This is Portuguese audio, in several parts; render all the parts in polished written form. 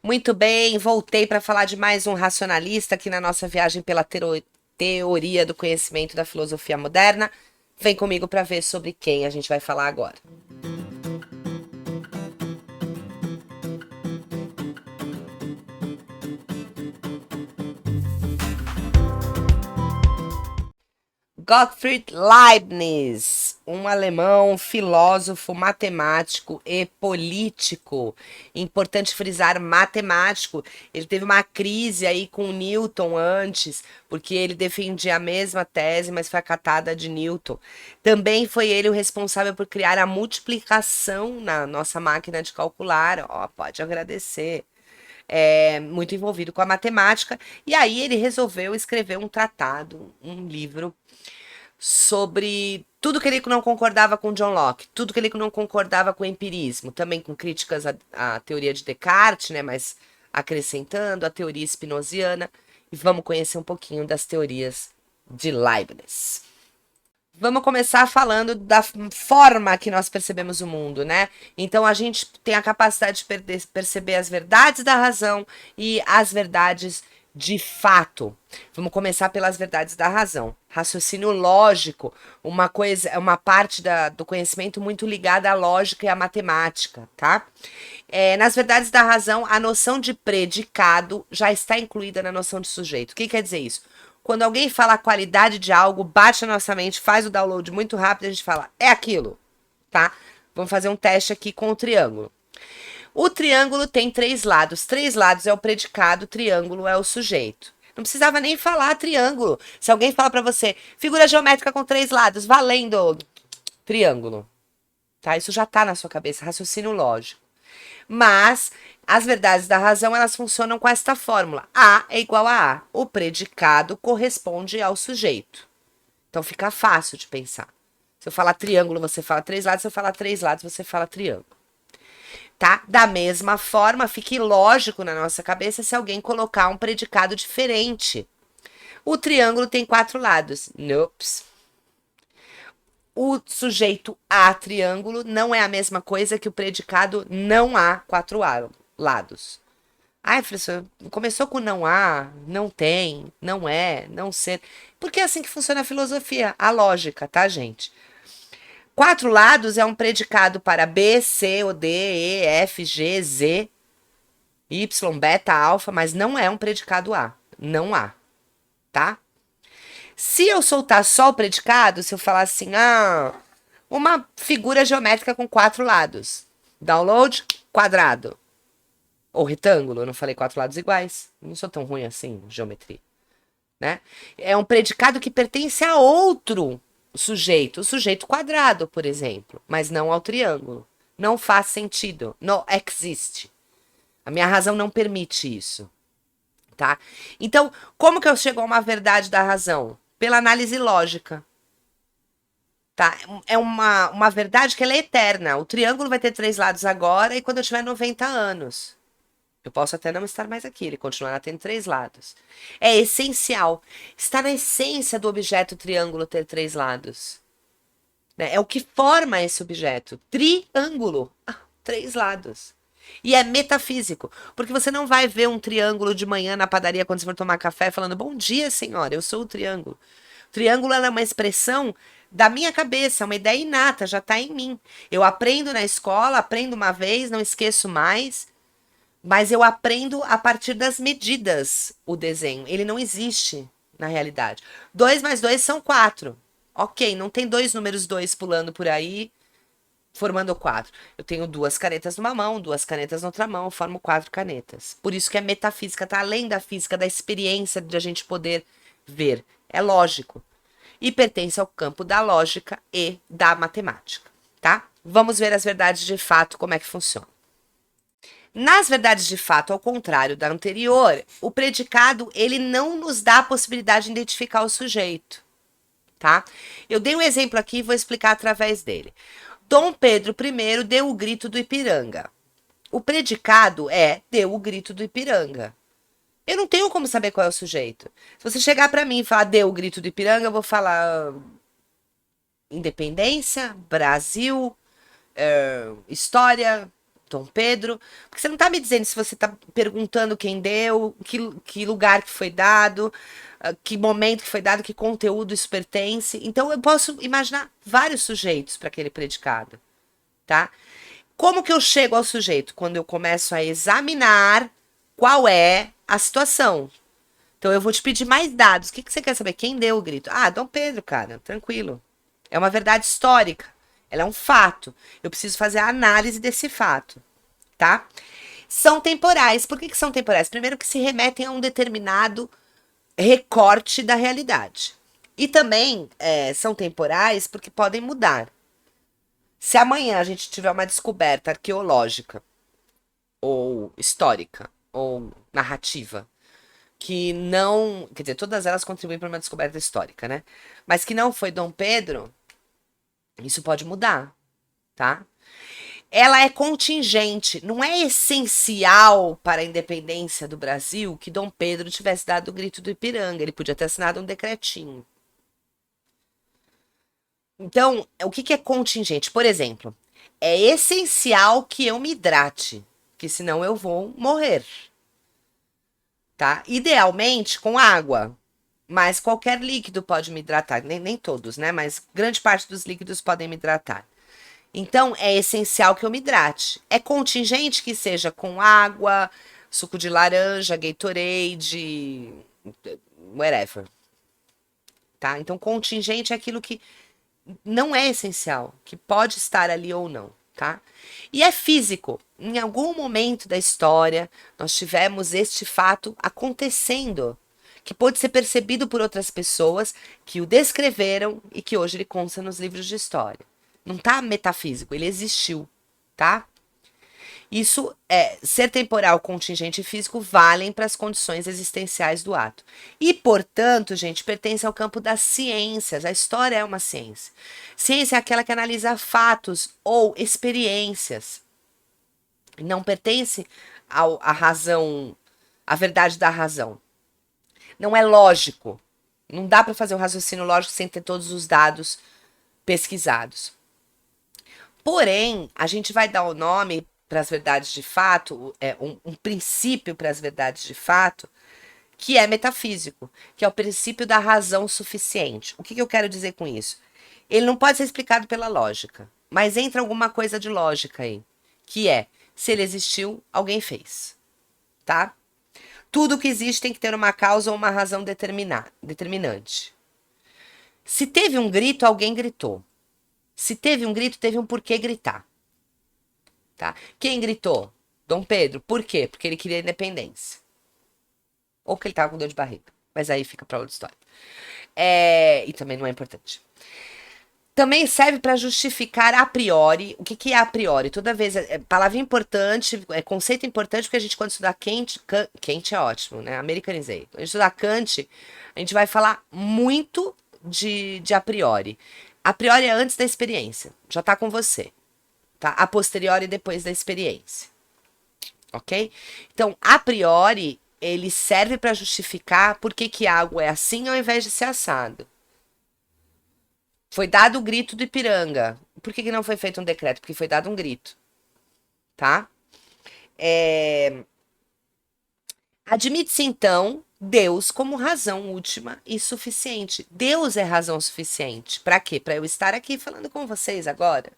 Muito bem, voltei para falar de mais um racionalista aqui na nossa viagem pela teoria do conhecimento da filosofia moderna. Vem comigo para ver sobre quem a gente vai falar agora. Gottfried Leibniz, um alemão filósofo, matemático e político. Importante frisar matemático. Ele teve uma crise aí com Newton antes, porque ele defendia a mesma tese, mas foi acatada de Newton. Também foi ele o responsável por criar a multiplicação na nossa máquina de calcular. Ó, pode agradecer. Muito envolvido com a matemática, e aí ele resolveu escrever um tratado, um livro sobre tudo que ele não concordava com John Locke, tudo que ele não concordava com o empirismo, também com críticas à teoria de Descartes, né, mas acrescentando a teoria spinoziana, e vamos conhecer um pouquinho das teorias de Leibniz. Vamos começar falando da forma que nós percebemos o mundo, né? Então a gente tem a capacidade de perceber as verdades da razão e as verdades de fato. Vamos começar pelas verdades da razão. Raciocínio lógico, uma coisa, é uma parte do conhecimento muito ligada à lógica e à matemática, tá? Nas verdades da razão, a noção de predicado já está incluída na noção de sujeito. O que quer dizer isso? Quando alguém fala a qualidade de algo, bate na nossa mente, faz o download muito rápido, a gente fala, é aquilo, tá? Vamos fazer um teste aqui com o triângulo. O triângulo tem 3 lados. 3 lados é o predicado, triângulo é o sujeito. Não precisava nem falar triângulo. Se alguém fala para você, figura geométrica com 3 lados, valendo triângulo. Tá? Isso já tá na sua cabeça, raciocínio lógico. Mas as verdades da razão, elas funcionam com esta fórmula. A é igual a A. O predicado corresponde ao sujeito. Então fica fácil de pensar. Se eu falar triângulo, você fala 3 lados. Se eu falar 3 lados, você fala triângulo. Tá? Da mesma forma, fique lógico na nossa cabeça se alguém colocar um predicado diferente. O triângulo tem 4 lados. Nope. O sujeito a triângulo não é a mesma coisa que o predicado não há 4 lados. Ai, professor, começou com não há, não tem, não é, não ser. Porque é assim que funciona a filosofia, a lógica, tá, gente? 4 lados é um predicado para B, C, ou D, E, F, G, Z, Y, beta, alfa, mas não é um predicado A. Não há, tá? Se eu soltar só o predicado, se eu falar assim, uma figura geométrica com 4 lados. Download, quadrado. Ou retângulo, eu não falei 4 lados iguais. Não sou tão ruim assim, geometria. Né? É um predicado que pertence a outro sujeito. O sujeito quadrado, por exemplo. Mas não ao triângulo. Não faz sentido. Não existe. A minha razão não permite isso. Tá? Então, como que eu chego a uma verdade da razão? Pela análise lógica. Tá? É uma verdade que ela é eterna. O triângulo vai ter 3 lados agora e quando eu tiver 90 anos. Eu posso até não estar mais aqui, ele continuará tendo 3 lados. É essencial. Está na essência do objeto triângulo ter 3 lados. Né? É o que forma esse objeto. Triângulo. 3 lados. E é metafísico, porque você não vai ver um triângulo de manhã na padaria quando você for tomar café falando, bom dia, senhora, eu sou o triângulo. O triângulo é uma expressão da minha cabeça, uma ideia inata, já está em mim. Eu aprendo na escola, aprendo uma vez, não esqueço mais, mas eu aprendo a partir das medidas o desenho. Ele não existe na realidade. 2 mais 2 são 4. Ok, não tem 2 números 2 pulando por aí, formando 4. Eu tenho 2 canetas numa mão, 2 canetas na outra mão, eu formo 4 canetas. Por isso que é metafísica, tá além da física, da experiência de a gente poder ver. É lógico. E pertence ao campo da lógica e da matemática, tá? Vamos ver as verdades de fato, como é que funciona. Nas verdades de fato, ao contrário da anterior, o predicado, ele não nos dá a possibilidade de identificar o sujeito, tá? Eu dei um exemplo aqui e vou explicar através dele. Dom Pedro I deu o grito do Ipiranga. O predicado é deu o grito do Ipiranga. Eu não tenho como saber qual é o sujeito. Se você chegar para mim e falar deu o grito do Ipiranga, eu vou falar independência, Brasil, história, Dom Pedro? Porque você não está me dizendo se você está perguntando quem deu, que lugar que foi dado, que momento que foi dado, que conteúdo isso pertence. Então eu posso imaginar vários sujeitos para aquele predicado, tá? Como que eu chego ao sujeito? Quando eu começo a examinar qual é a situação. Então eu vou te pedir mais dados. O que você quer saber? Quem deu o grito? Ah, Dom Pedro, cara, tranquilo. É uma verdade histórica. Ela é um fato. Eu preciso fazer a análise desse fato, tá? São temporais. Por que são temporais? Primeiro que se remetem a um determinado recorte da realidade. E também são temporais porque podem mudar. Se amanhã a gente tiver uma descoberta arqueológica, ou histórica, ou narrativa, que não. Quer dizer, todas elas contribuem para uma descoberta histórica, né? Mas que não foi Dom Pedro, isso pode mudar, tá? Ela é contingente, não é essencial para a independência do Brasil que Dom Pedro tivesse dado o grito do Ipiranga. Ele podia ter assinado um decretinho. Então, o que é contingente? Por exemplo, é essencial que eu me hidrate, que senão eu vou morrer, tá? Idealmente com água, mas qualquer líquido pode me hidratar, nem todos, né? Mas grande parte dos líquidos podem me hidratar. Então, é essencial que eu me hidrate. É contingente que seja com água, suco de laranja, Gatorade, whatever, tá? Então, contingente é aquilo que não é essencial, que pode estar ali ou não, tá? E é físico. Em algum momento da história, nós tivemos este fato acontecendo, que pôde ser percebido por outras pessoas que o descreveram e que hoje ele consta nos livros de história. Não tá metafísico, ele existiu, tá? Isso é ser temporal, contingente e físico valem para as condições existenciais do ato. E, portanto, gente, pertence ao campo das ciências. A história é uma ciência. Ciência é aquela que analisa fatos ou experiências. Não pertence à razão, à verdade da razão. Não é lógico. Não dá para fazer um raciocínio lógico sem ter todos os dados pesquisados. Porém, a gente vai dar o nome para as verdades de fato, um princípio para as verdades de fato, que é metafísico, que é o princípio da razão suficiente. O que eu quero dizer com isso? Ele não pode ser explicado pela lógica, mas entra alguma coisa de lógica aí, que é, se ele existiu, alguém fez, tá? Tudo que existe tem que ter uma causa ou uma razão determinante. Se teve um grito, alguém gritou. Se teve um grito, teve um porquê gritar. Tá? Quem gritou? Dom Pedro. Por quê? Porque ele queria independência. Ou porque ele tava com dor de barriga. Mas aí fica pra outra história. E também não é importante. Também serve para justificar a priori. O que é a priori? Toda vez, palavra importante, conceito importante, porque a gente, quando estudar Kant é ótimo, né? Americanizei. Quando a gente estudar Kant, a gente vai falar muito de a priori. A priori é antes da experiência. Já tá com você. Tá? A posteriori, depois da experiência. Ok? Então, a priori, ele serve para justificar por que algo é assim ao invés de ser assado. Foi dado o grito do Ipiranga. Por que não foi feito um decreto? Porque foi dado um grito. Tá? Admite-se, então, Deus como razão última e suficiente. Deus é razão suficiente. Para quê? Para eu estar aqui falando com vocês agora.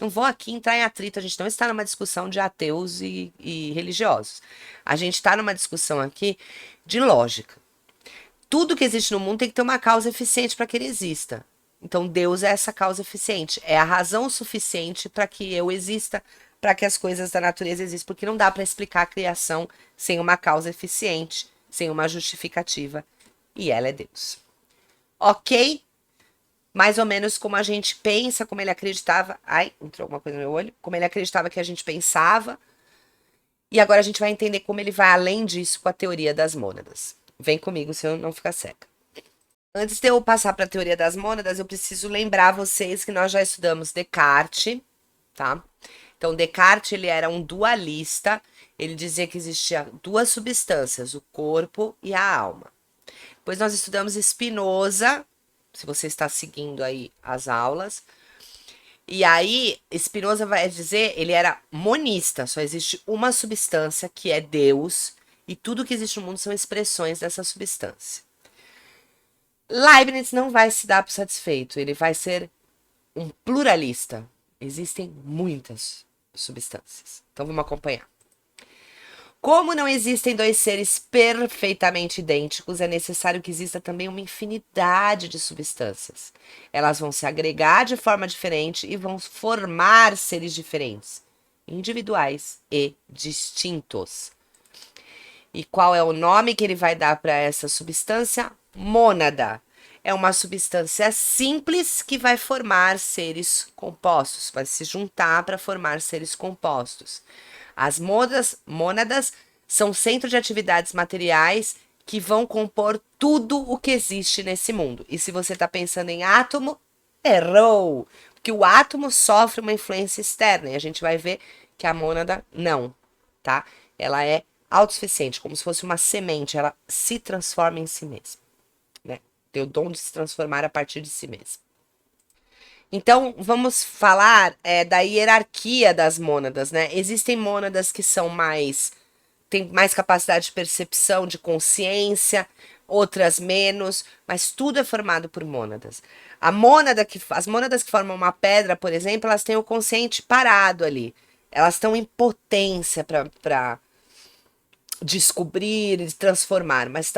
Não vou aqui entrar em atrito, a gente não está numa discussão de ateus e religiosos. A gente está numa discussão aqui de lógica. Tudo que existe no mundo tem que ter uma causa eficiente para que ele exista. Então, Deus é essa causa eficiente, é a razão suficiente para que eu exista, para que as coisas da natureza existam, porque não dá para explicar a criação sem uma causa eficiente, sem uma justificativa, e ela é Deus. Ok? Mais ou menos como a gente pensa, como ele acreditava. Ai, entrou alguma coisa no meu olho. Como ele acreditava que a gente pensava. E agora a gente vai entender como ele vai além disso com a teoria das mônadas. Vem comigo se eu não ficar cega. Antes de eu passar para a teoria das mônadas, eu preciso lembrar vocês que nós já estudamos Descartes, tá? Então, Descartes, ele era um dualista. Ele dizia que existia duas substâncias, o corpo e a alma. Depois nós estudamos Spinoza, se você está seguindo aí as aulas. E aí, Spinoza vai dizer, ele era monista, só existe uma substância que é Deus, e tudo que existe no mundo são expressões dessa substância. Leibniz não vai se dar por satisfeito, ele vai ser um pluralista. Existem muitas substâncias. Então vamos acompanhar. Como não existem dois seres perfeitamente idênticos, é necessário que exista também uma infinidade de substâncias. Elas vão se agregar de forma diferente e vão formar seres diferentes, individuais e distintos. E qual é o nome que ele vai dar para essa substância? Mônada. É uma substância simples que vai formar seres compostos, vai se juntar para formar seres compostos. As mônadas são centro de atividades materiais que vão compor tudo o que existe nesse mundo. E se você está pensando em átomo, errou! Porque o átomo sofre uma influência externa e a gente vai ver que a mônada não, tá? Ela é autossuficiente, como se fosse uma semente, ela se transforma em si mesma, né? Tem o dom de se transformar a partir de si mesma. Então, vamos falar da hierarquia das mônadas, né? Existem mônadas que são têm mais capacidade de percepção, de consciência, outras menos, mas tudo é formado por mônadas. As mônadas que formam uma pedra, por exemplo, elas têm o consciente parado ali. Elas estão em potência para descobrir e transformar, mas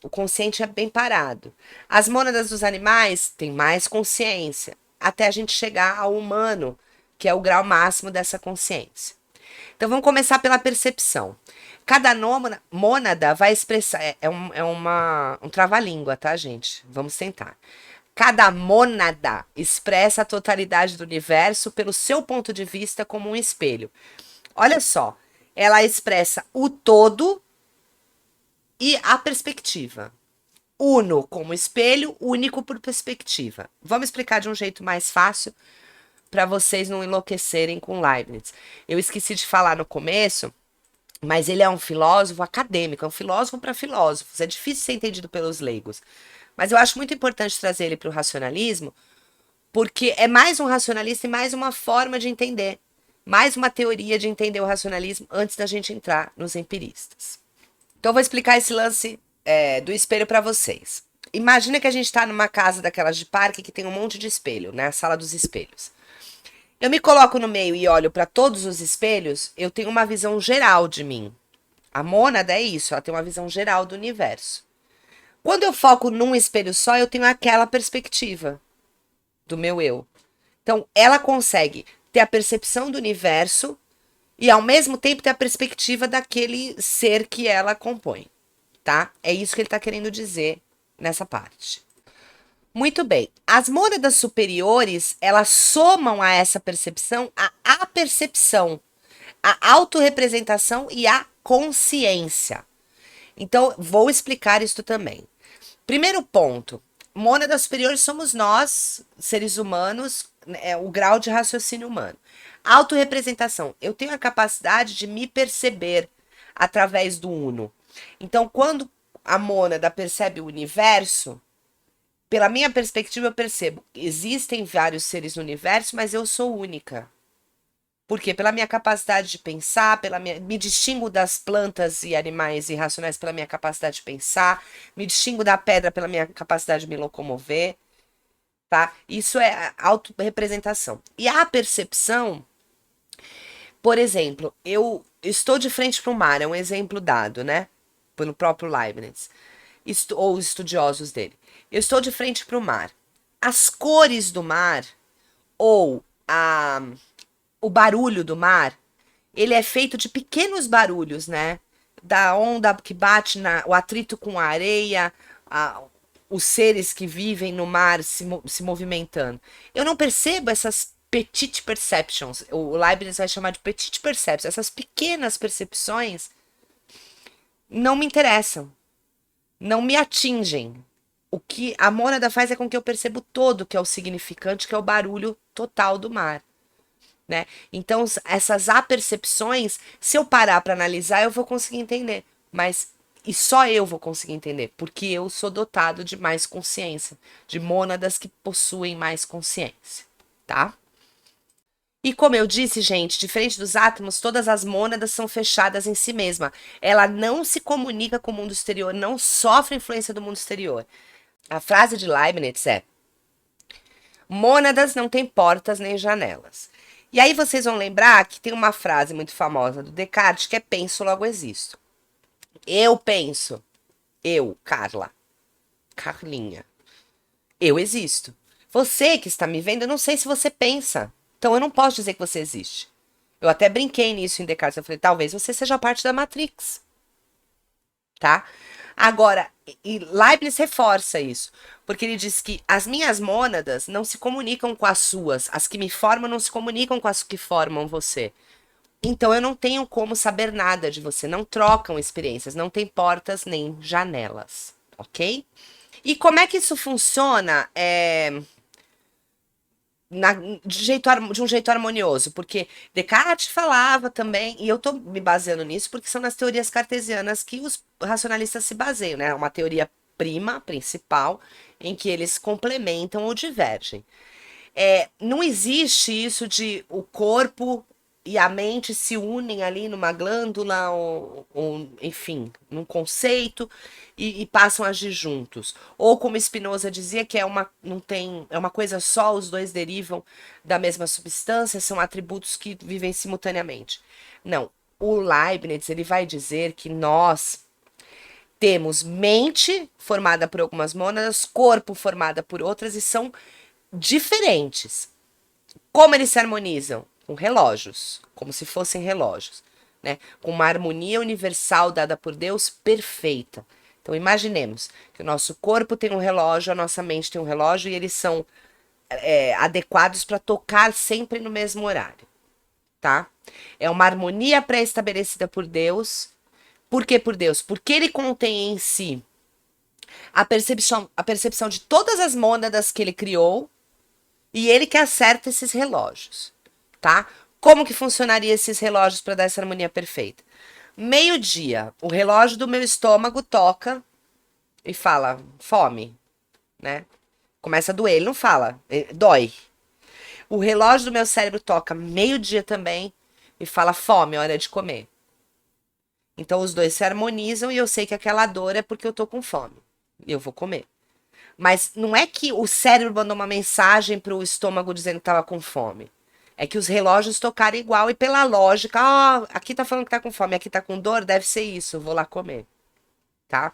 o consciente é bem parado. As mônadas dos animais têm mais consciência, até a gente chegar ao humano, que é o grau máximo dessa consciência. Então vamos começar pela percepção. Cada mônada vai expressar. Um trava-língua, tá, gente? Vamos tentar. Cada mônada expressa a totalidade do universo pelo seu ponto de vista como um espelho. Olha só, ela expressa o todo e a perspectiva. Uno como espelho, único por perspectiva. Vamos explicar de um jeito mais fácil para vocês não enlouquecerem com Leibniz. Eu esqueci de falar no começo, mas ele é um filósofo acadêmico, é um filósofo para filósofos. É difícil ser entendido pelos leigos. Mas eu acho muito importante trazer ele para o racionalismo, porque é mais um racionalista e mais uma forma de entender, mais uma teoria de entender o racionalismo antes da gente entrar nos empiristas. Então, eu vou explicar esse lance do espelho para vocês. Imagina que a gente está numa casa daquelas de parque que tem um monte de espelho, né? A sala dos espelhos. Eu me coloco no meio e olho para todos os espelhos, eu tenho uma visão geral de mim. A mônada é isso, ela tem uma visão geral do universo. Quando eu foco num espelho só, eu tenho aquela perspectiva do meu eu. Então, ela consegue ter a percepção do universo e, ao mesmo tempo, ter a perspectiva daquele ser que ela compõe, tá? É isso que ele está querendo dizer nessa parte. Muito bem. As mônadas superiores, elas somam a essa percepção a apercepção, a autorrepresentação e a consciência. Então, vou explicar isso também. Primeiro ponto, mônadas superiores somos nós, seres humanos, o grau de raciocínio humano. Autorrepresentação, eu tenho a capacidade de me perceber através do uno. Então, quando a mônada percebe o universo, pela minha perspectiva, eu percebo que existem vários seres no universo, mas eu sou única. Porque pela minha capacidade de pensar, me distingo das plantas e animais irracionais pela minha capacidade de pensar, me distingo da pedra pela minha capacidade de me locomover, tá? Isso é autorrepresentação. E a percepção, por exemplo, eu estou de frente para o mar, é um exemplo dado, né? Pelo próprio Leibniz, ou estudiosos dele. Eu estou de frente para o mar. As cores do mar, ou o barulho do mar, ele é feito de pequenos barulhos, né? Da onda que bate, o atrito com a areia, os seres que vivem no mar se movimentando. Eu não percebo essas petite perceptions. O Leibniz vai chamar de petite perceptions. Essas pequenas percepções não me interessam, não me atingem. O que a mônada faz é com que eu perceba o todo, que é o significante, que é o barulho total do mar. Né? Então, essas apercepções, se eu parar para analisar, eu vou conseguir entender. E só eu vou conseguir entender, porque eu sou dotado de mais consciência, de mônadas que possuem mais consciência, tá? E como eu disse, gente, diferente dos átomos, todas as mônadas são fechadas em si mesma. Ela não se comunica com o mundo exterior, não sofre influência do mundo exterior. A frase de Leibniz é: mônadas não têm portas nem janelas. E aí vocês vão lembrar que tem uma frase muito famosa do Descartes que é penso, logo existo. Eu penso, eu, Carla, Carlinha, eu existo. Você que está me vendo, eu não sei se você pensa. Então eu não posso dizer que você existe. Eu até brinquei nisso em Descartes. Eu falei, talvez você seja parte da Matrix, tá? Agora, e Leibniz reforça isso, porque ele diz que as minhas mônadas não se comunicam com as suas, as que me formam não se comunicam com as que formam você. Então eu não tenho como saber nada de você, não trocam experiências, não tem portas nem janelas, ok? E como é que isso funciona? De um jeito harmonioso, porque Descartes falava também, e eu estou me baseando nisso porque são nas teorias cartesianas que os racionalistas se baseiam, né? Uma teoria prima, principal, em que eles complementam ou divergem. Não existe isso de o corpo e a mente se unem ali numa glândula, ou enfim, num conceito, e passam a agir juntos. Ou como Spinoza dizia, que não tem, é uma coisa só, os dois derivam da mesma substância, são atributos que vivem simultaneamente. Não. O Leibniz ele vai dizer que nós temos mente formada por algumas mônadas, corpo formada por outras, e são diferentes. Como eles se harmonizam? Com relógios, como se fossem relógios, né? Com uma harmonia universal dada por Deus perfeita. Então imaginemos que o nosso corpo tem um relógio, a nossa mente tem um relógio e eles são adequados para tocar sempre no mesmo horário, tá? É uma harmonia pré-estabelecida por Deus. Por que por Deus? Porque ele contém em si a percepção de todas as mônadas que ele criou e ele que acerta esses relógios, tá? Como que funcionaria esses relógios para dar essa harmonia perfeita? Meio-dia, o relógio do meu estômago toca e fala fome, né? Começa a doer, ele não fala, dói. O relógio do meu cérebro toca meio-dia também e fala fome, hora de comer. Então os dois se harmonizam e eu sei que aquela dor é porque eu tô com fome e eu vou comer. Mas não é que o cérebro mandou uma mensagem para o estômago dizendo que estava com fome. É que os relógios tocaram igual e pela lógica, aqui tá falando que tá com fome, aqui tá com dor, deve ser isso, vou lá comer, tá?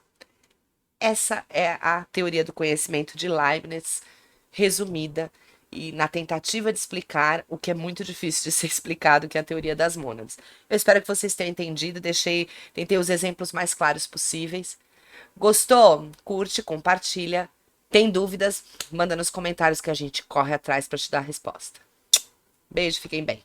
Essa é a teoria do conhecimento de Leibniz, resumida e na tentativa de explicar o que é muito difícil de ser explicado, que é a teoria das mônadas. Eu espero que vocês tenham entendido, tentei os exemplos mais claros possíveis. Gostou? Curte, compartilha. Tem dúvidas? Manda nos comentários que a gente corre atrás para te dar a resposta. Beijo, fiquem bem.